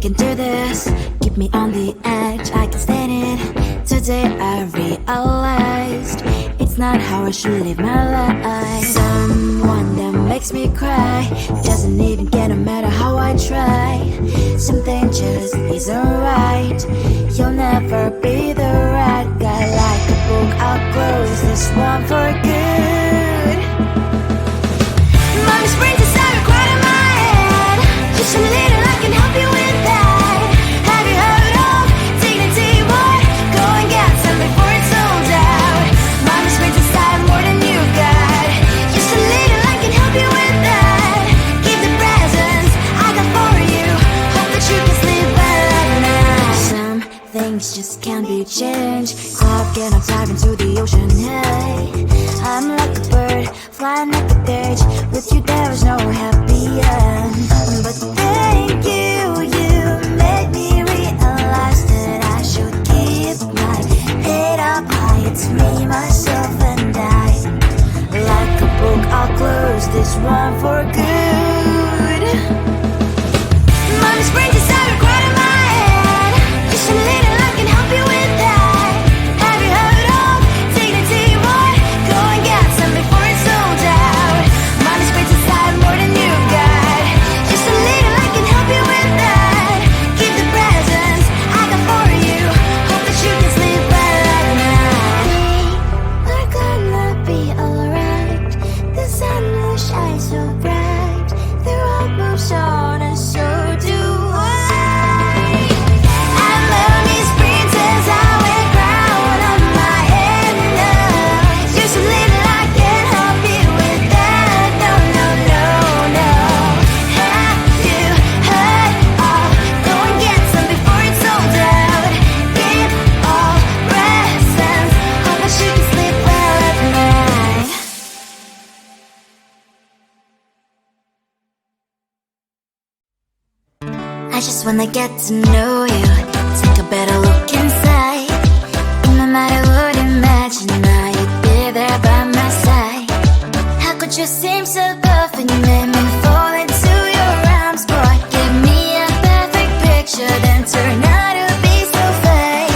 can do this. Keep me on the edge, I can stand it. Today I realized it's not how I should live my life. Someone that makes me cry doesn't even get no matter how I try. Something just isn't right. You'll never be the right guy. Like a book, I'll close this one for good. Mommy's brains is out right in my head. Just a little, I can help you with that. Have you heard of dignity, boy? Go and get some before it's sold out. Mommy's brains is out more than you got. Just a little, I can help you with that. Give the presents I got for you. Hope that you can sleep well at night. Some things just can't be changed. I'll get on dive into the ocean, hey. I'm like a bird, flying like a cage. With you there is no happy end. But thank you, you made me realize that I should keep my head up high. It's me, myself and I. Like a book, I'll close this one for good. Mommy's brains is out right in my head. Just a little, I can help you with that. Have you heard of dignity, boy? Go and get some before it's sold out. Mommy's brains is out more than you got. Just a little, I can help you with that. Keep the presents I got for you. Hope that you can sleep well at night. We're gonna be alright. The sun will shine so bright. The road moves on and so do I. And Melody's princess, I wear crown on my head now. Just a little, I can help you with that. No, no, no, no. Have you heard of? Go and get some before it's sold out. Give all presents. Hope that you can sleep well at night. I just wanna get to know you. Take a better look inside. No matter what, imagine now you'd be there by my side. How could you seem so good when you made me fall into your arms, boy? Give me a perfect picture, then turn out to be so fake.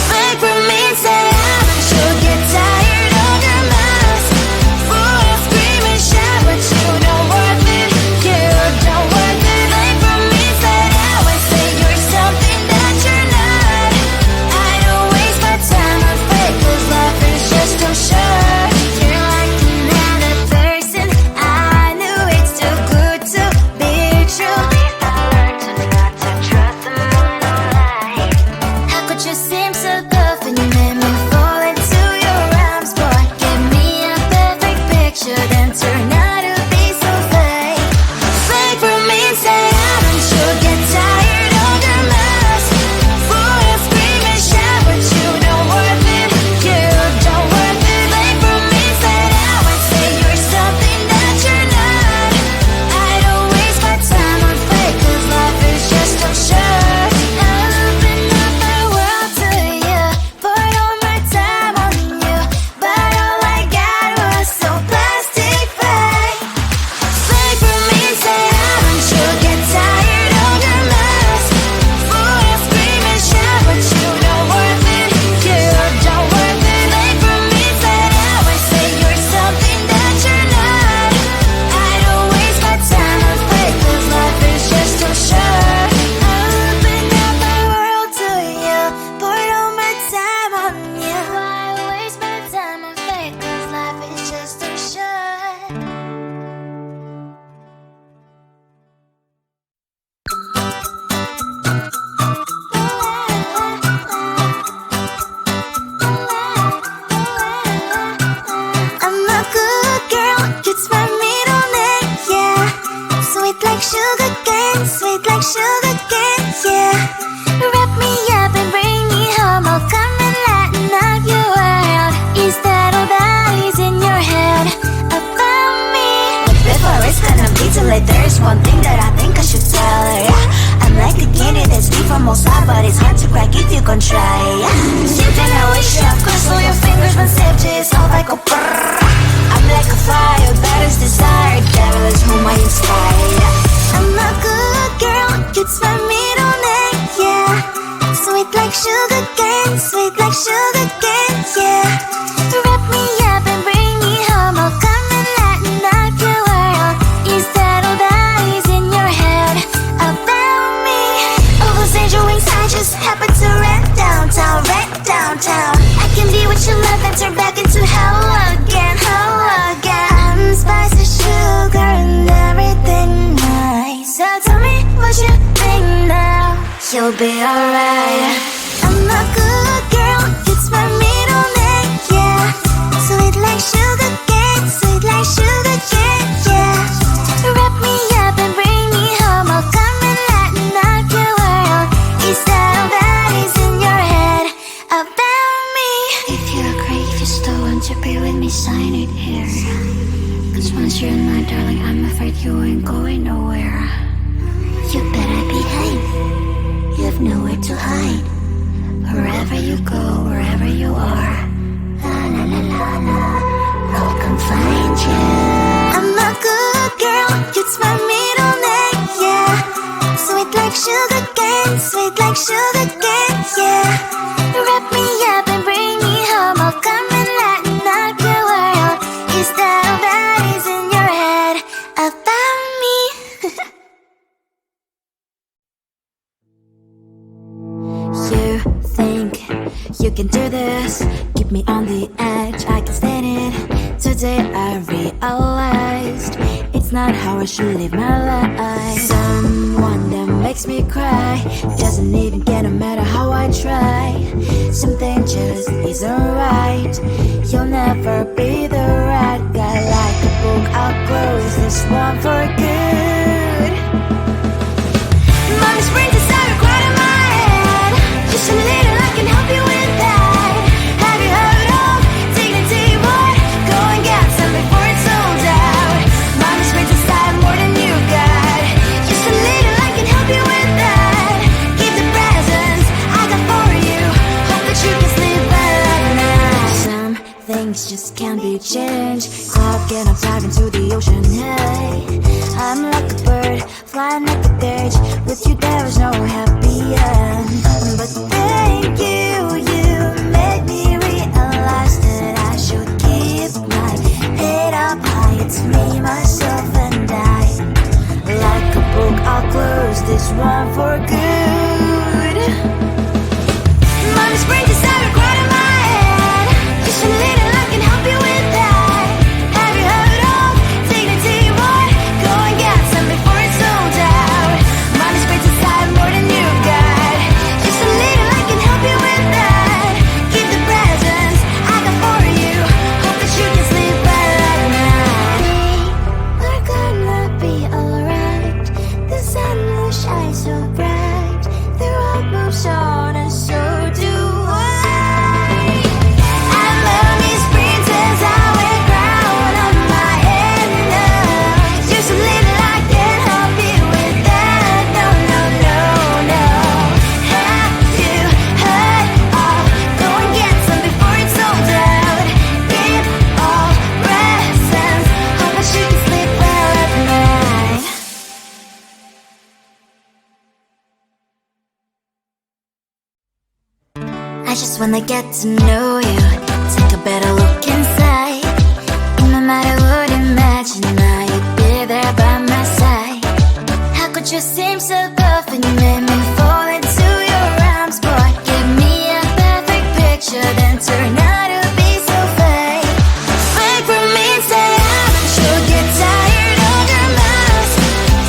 Fake for me, say I'm sure get tired of your mask. Full of scream and shout, but you don't worth it. You don't worth it. Fake for me, say I would say you're something that you're not. I don't waste my time on fake, 'cause life is just too short. You're like another person. I knew it's too good to be true. I learned to not to trust someone online. How could you seem so good when you made me fall into your arms, boy? Give me a perfect picture, then turn out to be so fake. Fake for me, say I'm sure get tired of your mask. Full of scream and shout, but you don't worth it. You don't worth it. Fake for me, say I would say you're something that you're not. I don't waste my time on fake, 'cause life is just too short. Open up the world to you, poured all my time on you, but all I got was so plastic fake. Fake for me, say I'm sure get tired of your mask. Full of scream and shout, but you don't worth it. You don't worth it. Fake for me, say I would say you're something that you're not. I don't waste my time on fake, 'cause life is just too short. Open up the world to you, poured all my time on you. Why waste my time on fake, 'cause life is just too short. I'm a good girl, it's my middle name, yeah. Sweet like sugar cane, sweet like sugar cane, yeah. Wrap me up and bring me home, I'll come and lighten up your world. Is that all that is in your head about me? But before it's gonna be too late, there's one thing that I think I should tell her, yeah. I'm like the candy that's deep from outside, but it's hard to crack if you can try, yeah. Then I wish you cross all your fingers when safety is all like a brrrr. I'm like a fire, baddest desire, devil is whom I inspire. I'm a good girl, it's my middle name. sugar cane, sweet like sugar cane, yeah. Wrap me up and bring me home, I'll come and lighten up your world. Is that all that is in your head about me? All those angel wings I just happen to rent downtown, I can be what you love and turn back into hell again, I'm spice and sugar and everything nice. So tell me what you think now, you'll be alright. I'm a good girl, it's my middle name, yeah. Sweet like sugar cane, sweet like sugar cane, yeah. Wrap me up and bring me home, I'll come and lighten up your world. Is that all that is in your head about me? If you agree, if you still want to be with me, sign it here. Cause once you're in my darling, I'm afraid you ain't going nowhere. You better behave, you have nowhere to hide. Wherever you go, wherever you are, la la la la la, I'll come find you. I'm a good girl, it's my middle name, yeah. Sweet like sugar cane, sweet like sugar cane, yeah. Wrap me up and bring me home, I'll come and lighten up your world. Is that all that is in your head about me? You think you can do this, keep me on the edge, I can stand it. Today I realized it's not how I should live my life. Someone that makes me cry doesn't even get no matter how I try. Something just isn't right, you'll never be the right guy. Like a book, I'll close this one for good. Mommy's brain decided quite in my head. Just a little, I can help you with that. Have you heard of dignity, boy? Go and get some before it's sold out. Mommy's brain decided more than you got. Just a little, I can help you with that. Keep the presents I got for you. Hope that you can sleep well at night. Some things just can't be changed. Clock and I'm diving to the ocean, hey. I'm like a bird, flying like a cage. With you there is no happy end. But thank you, you made me realize that I should keep my head up high. It's me, myself and I. Like a book, I'll close this one for good. Mommy's brain decided quite in my head. Just a little, I can help you with that. Have you heard of dignity, boy? Go and get some before it's sold out. Mommy's brain decided more than you got. Just a little, I can help you with that. Keep the presents I got for you. Hope that you can sleep well at night. We're gonna be alright. The sun will shine so bright. The road moves on and so do I. I'm Lonely's princess, I wear crown on my head now. Just a little, I can help you with that. No, no, no, no. Have you heard of? Go and get some before it's sold out. Give all presents. Hope that you can sleep well at night. I just wanna get to know you, take a better look inside. In my mind I would imagine now you'd be there by my side. How could you seem so perfect, you made me fall into your arms, boy. Give me a perfect picture, then turn out to be so fake. Fake for me, say I should get tired of your mouth.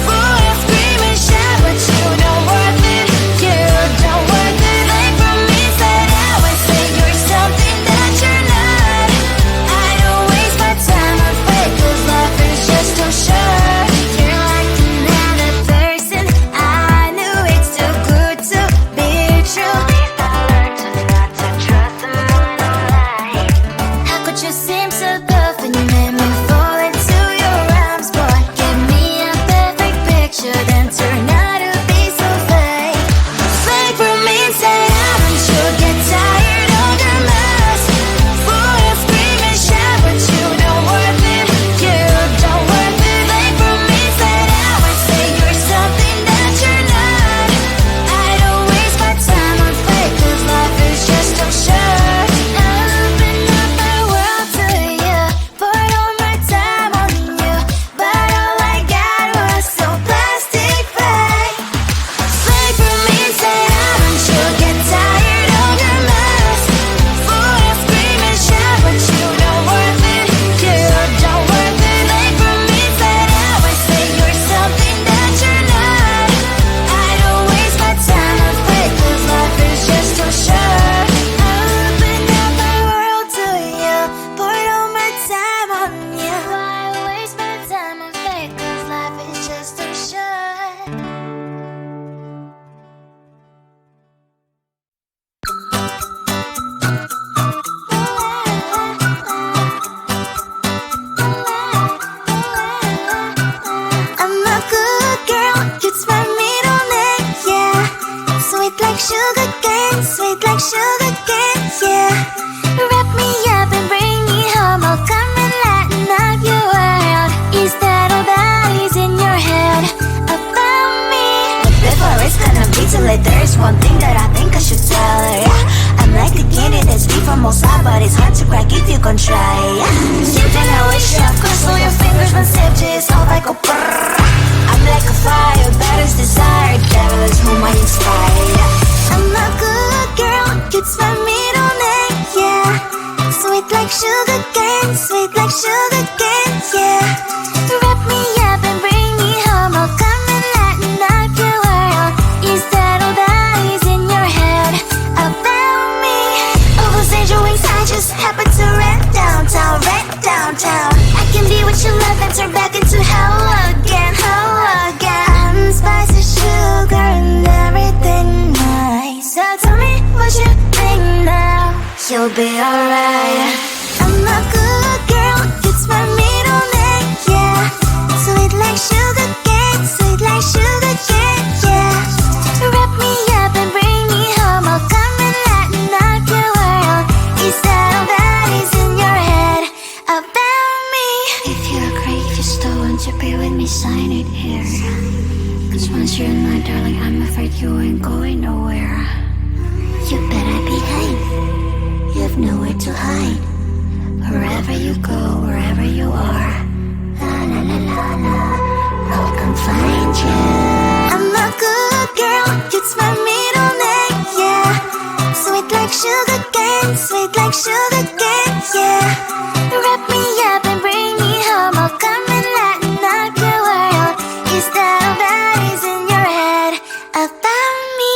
Full of scream and shout, but you don't worth it, you don't worth it. Fake for me, say I would say you're something that you're not. I don't waste my time on fake, 'cause life is just too short. You're like another person I cane, sweet like sugar cane, yeah. Wrap me up and bring me home, I'll come and lighten up your world. Is that all that is in your head about me? But before it's gonna be too late, there is one thing that I think I should tell her, yeah. I'm like a candy that's deep from outside, but it's hard to crack if you can try, yeah. Something I wish you cross all your fingers when safety is all like a brrrr. I'm like a fire, that is desire, devil is whom I inspire, yeah. I'm a good girl, it's my middle name, yeah. Sweet like sugar cane, sweet like sugar cane, yeah. Wrap me up and bring me home, I'll come and lighten up your world. Is that all that is in your head about me? Overstage your wings, I just happen to rent downtown, I can be what you love and turn back into hell again, spicy sugar and everything nice. So tell me what you think now, you'll be alright. I'm a good girl, it's my middle name, yeah. Sweet like sugar cane, sweet like sugar cane, yeah. Wrap me up and bring me home, I'll come and lighten up your world. Is that all that is in your head about me? If you're great, just don't want to be with me, sign it here. Cause once you're in my darling, I'm afraid you ain't going nowhere. You better behave, you have nowhere to hide. Wherever you go, wherever you are, la la la la la, I'll come find you. I'm a good girl, it's my middle name, yeah. Sweet like sugar cane, sweet like sugar cane, yeah. Wrap me up and bring me home, I'll come and lighten up your world. Is that all that is in your head about me?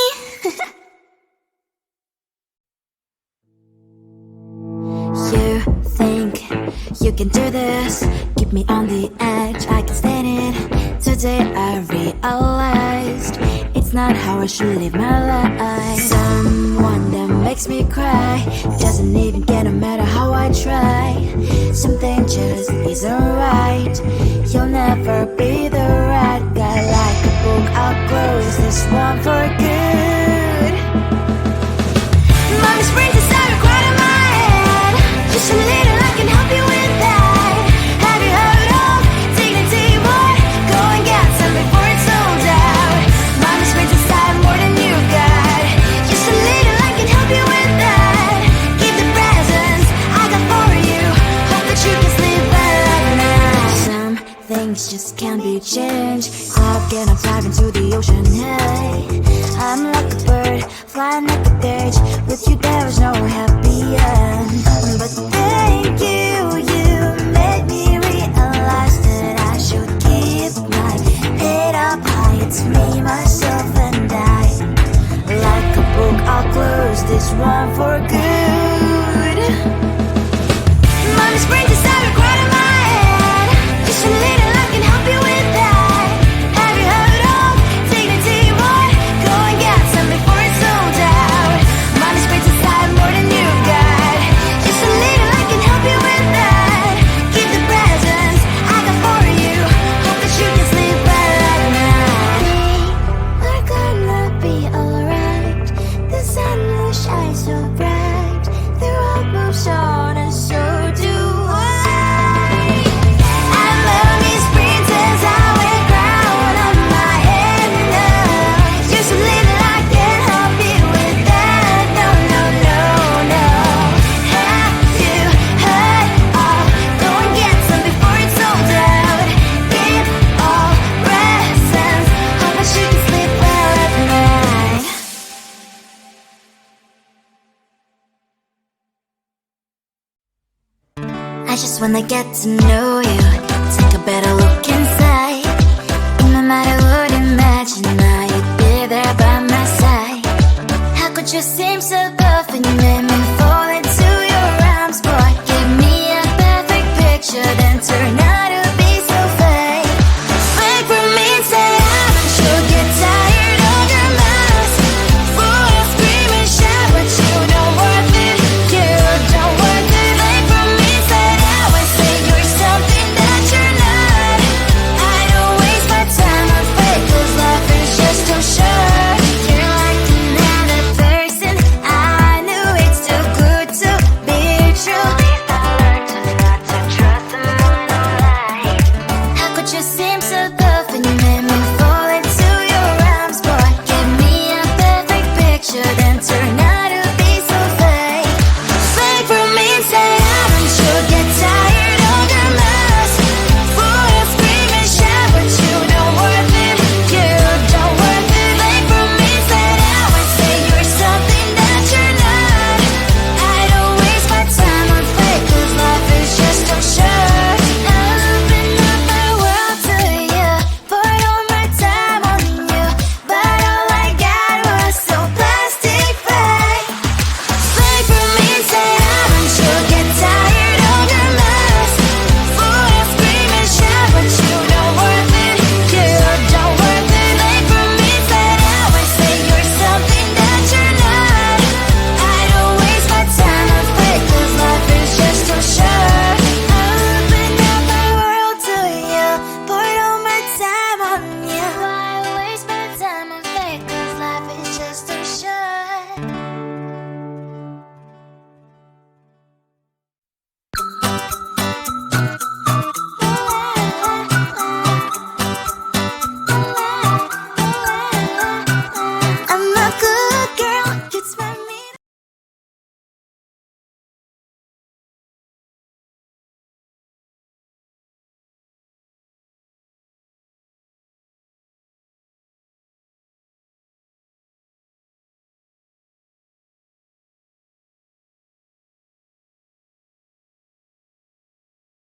You think you can do this, keep me on the edge, I can stand it. Today I realized it's not how I should live my life. Someone that makes me cry doesn't even get no matter how I try. Something just isn't right, you'll never be the right guy. Like a book, I'll close this one for good. Mommy's brains inside are quite in my head. Just a little, I can help you with that. Have you heard of dignity, boy? Go and get some before it's sold out. Mommy's brains inside more than you got. Just a little, I can help you with that. Keep the presents I got for you. Hope that you can sleep well at night. Some things just can't be changed. How can I dive into the ocean? Hey, I'm like a bird, flying like a cage. With you there was no happy end. But thank you, you made me realize that I should keep my head up high. It's me, myself and I. Like a book, I'll close this one for good. Mommy's brains inside are quite in my head. Just a little, I can help you with that. Have you heard of dignity, boy? Go and get some before it's sold out. Mommy's brains inside more than you got. Just a little, I can help you with that. Keep the presents I got for you. Hope that you can sleep well at night. We're gonna be alright. The sun will shine so bright. The road moves on and so do I. I love these princess, I wear crown on my head now. Just a little, I can help you with that. No, no, no, no. Have you heard of? Go and get some before it's sold out. Give all presents. Hope that you can sleep well at night. I just wanna get to know you, take a better look inside. No matter what, imagine now you'd be there by my side. How could you seem so perfect, man?